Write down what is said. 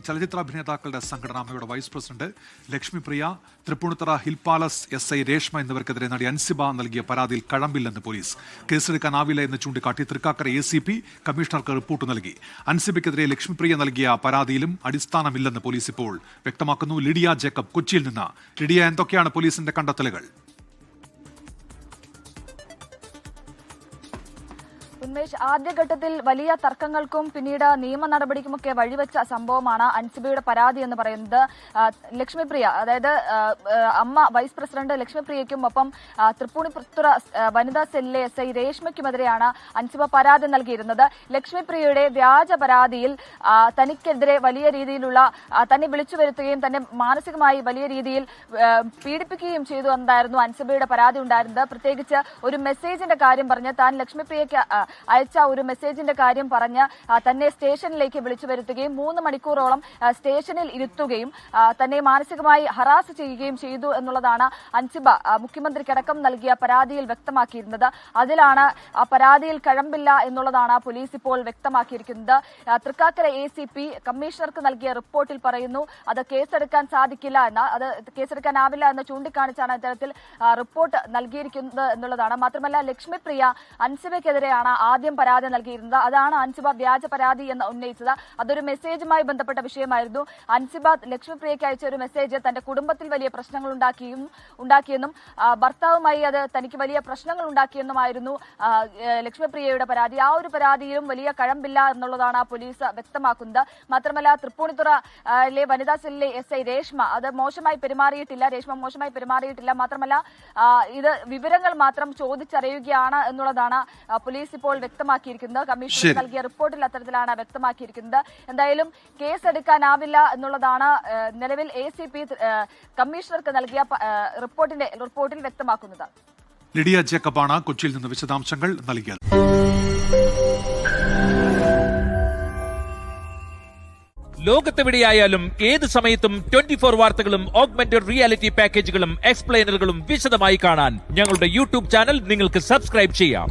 ചലച്ചിത്രാഭിനേതാക്കളുടെ സംഘടനാമയുടെ vice president Lakshmipriya, Tripunithura hill palace SI Reshma എന്നിവർക്കെതിരെ നടി അൻസിബ നൽകിയ പരാതിയിൽ കഴമ്പില്ലെന്ന് പോലീസ്. കേസെടുക്കാനാവില്ല എന്ന് ചൂണ്ടിക്കാട്ടി തൃക്കാക്കര ACP കമ്മീഷണർക്ക് റിപ്പോർട്ട് നൽകി. അൻസിബയ്ക്കെതിരെ ലക്ഷ്മിപ്രിയ നൽകിയ പരാതിയിലും അടിസ്ഥാനമില്ലെന്ന് പോലീസ് ഇപ്പോൾ വ്യക്തമാക്കുന്നു. ലിഡിയ ജേക്കബ് കൊച്ചിയിൽ നിന്ന്. ലിഡിയ, എന്തൊക്കെയാണ് പോലീസിന്റെ കണ്ടെത്തലുകൾ? ഉന്മേഷ്, ആദ്യഘട്ടത്തിൽ വലിയ തർക്കങ്ങൾക്കും പിന്നീട് നിയമ നടപടിക്കുമൊക്കെ വഴിവെച്ച സംഭവമാണ് അൻസിബയുടെ പരാതി എന്ന് പറയുന്നത്. ലക്ഷ്മിപ്രിയ, അതായത് അമ്മ വൈസ് പ്രസിഡന്റ് ലക്ഷ്മിപ്രിയയ്ക്കും ഒപ്പം തൃപ്പൂണിത്തുറ വനിതാ സെല്ലിലെ SI രേഷ്മയ്ക്കുമെതിരെയാണ് അൻസിബ പരാതി നൽകിയിരുന്നത്. ലക്ഷ്മിപ്രിയയുടെ വ്യാജ പരാതിയിൽ തനിക്കെതിരെ വലിയ രീതിയിലുള്ള തന്നെ വിളിച്ചു വരുത്തുകയും തന്നെ മാനസികമായി വലിയ രീതിയിൽ പീഡിപ്പിക്കുകയും ചെയ്തു എന്നായിരുന്നു അൻസിബയുടെ പരാതി ഉണ്ടായിരുന്നത്. പ്രത്യേകിച്ച് ഒരു മെസ്സേജിന്റെ കാര്യം പറഞ്ഞ് താൻ ലക്ഷ്മിപ്രിയയ്ക്ക് അയച്ച ഒരു മെസ്സേജിന്റെ കാര്യം പറഞ്ഞ് തന്നെ സ്റ്റേഷനിലേക്ക് വിളിച്ചു വരുത്തുകയും 3 മണിക്കൂറോളം സ്റ്റേഷനിൽ ഇരുത്തുകയും തന്നെ മാനസികമായി ഹറാസ് ചെയ്യുകയും ചെയ്തു എന്നുള്ളതാണ് അൻസിബ മുഖ്യമന്ത്രിക്കടക്കം നൽകിയ പരാതിയിൽ വ്യക്തമാക്കിയിരുന്നത്. അതിലാണ് ആ പരാതിയിൽ കഴമ്പില്ല എന്നുള്ളതാണ് പോലീസ് ഇപ്പോൾ വ്യക്തമാക്കിയിരിക്കുന്നത്. തൃക്കാക്കര ACP കമ്മീഷണർക്ക് നൽകിയ റിപ്പോർട്ടിൽ പറയുന്നു അത് കേസെടുക്കാൻ സാധിക്കില്ല എന്ന്, അത് കേസെടുക്കാനാവില്ല എന്ന് ചൂണ്ടിക്കാണിച്ചാണ് ഇത്തരത്തിൽ റിപ്പോർട്ട് നൽകിയിരിക്കുന്നത് എന്നുള്ളതാണ്. മാത്രമല്ല, ലക്ഷ്മിപ്രിയ അൻസിബയ്ക്കെതിരെയാണ് ആദ്യം പരാതി നൽകിയിരുന്നത്. അതാണ് അൻസിബ വ്യാജ പരാതി എന്ന് ഉന്നയിച്ചത്. അതൊരു മെസ്സേജുമായി ബന്ധപ്പെട്ട വിഷയമായിരുന്നു. അൻസിബ ലക്ഷ്മിപ്രിയയ്ക്ക് അയച്ച ഒരു മെസ്സേജ് തന്റെ കുടുംബത്തിൽ വലിയ പ്രശ്നങ്ങൾ ഉണ്ടാക്കിയെന്നും ഭർത്താവുമായി അത് തനിക്ക് വലിയ പ്രശ്നങ്ങൾ ഉണ്ടാക്കിയെന്നുമായിരുന്നു ലക്ഷ്മിപ്രിയയുടെ പരാതി. ആ ഒരു പരാതിയിലും വലിയ കഴമ്പില്ല എന്നുള്ളതാണ് പോലീസ് വ്യക്തമാക്കുന്നത്. മാത്രമല്ല, തൃപ്പൂണിത്തുറയിലെ വനിതാ സെല്ലിലെ SI രേഷ്മ അത് മോശമായി പെരുമാറിയിട്ടില്ല. മാത്രമല്ല, ഇത് വിവരങ്ങൾ മാത്രം ചോദിച്ചറിയുകയാണ് എന്നുള്ളതാണ് പോലീസ് ഇപ്പോൾ വ്യക്തമാക്കിയിരിക്കുന്നത്. കമ്മീഷണർ നൽകിയ റിപ്പോർട്ടിൽ അത്തരത്തിലാണ് വ്യക്തമാക്കിയിരിക്കുന്നത്. എന്തായാലും കേസെടുക്കാനാവില്ല എന്നുള്ളതാണ് നിലവിൽ ACP കമ്മീഷണർക്ക് നൽകിയ റിപ്പോർട്ടിൽ വ്യക്തമാക്കുന്നത്. ലിഡിയ ജേക്കബാണ് കൊച്ചിയിൽ നിന്ന് വിശദാംശങ്ങൾ നൽകിയത്. ലോകത്തെവിടെയായാലും ഏത് സമയത്തും 24 വാർത്തകളും ഓഗ്മെന്റഡ് റിയാലിറ്റി പാക്കേജുകളും എക്സ്പ്ലെയിനറുകളും വിശദമായി കാണാൻ ഞങ്ങളുടെ YouTube ചാനൽ നിങ്ങൾക്ക് സബ്സ്ക്രൈബ് ചെയ്യാം.